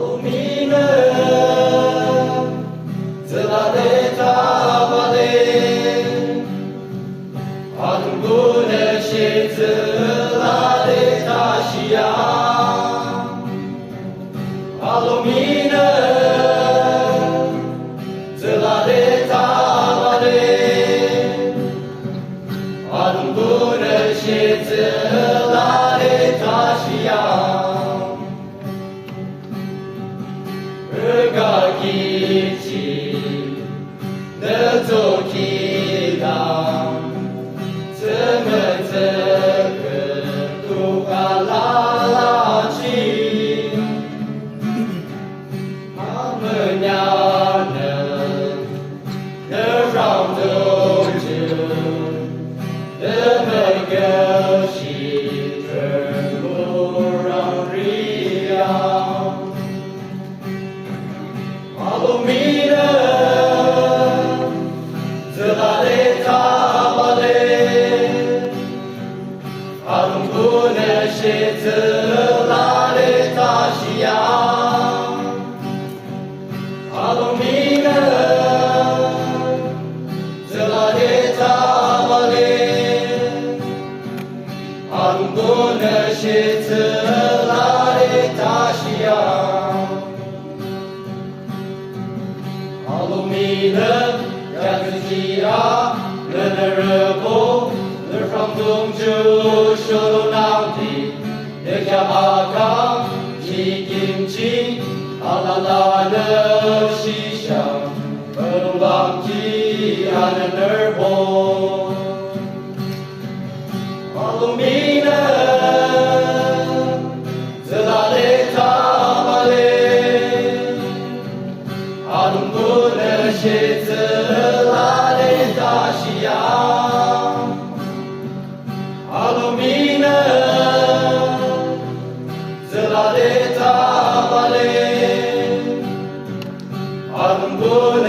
lumină, zălare tavale, adun bună și zălare tașia, a lumină, zălare tavale, adun bună și zălare tașia. Gagici, năzokida, zămățăcă tu calalaci, amâneană, năraudăciu, dămăgăși, trămurăria. A lumină, zălare tavale, adun bună și zălare tașia. A lumină, zălare tavale, adun bună și zălare tașia. A lumină, ia gândira, lănărăbo, lărfram Dumnezeu șolunauti, de cheamaca, și kimchi, alalală și șa, părumbanchi, anănărbo. A lumină, zălare tavale, adun bună și zălare tașia. A lumină, zălare tavale, adun bună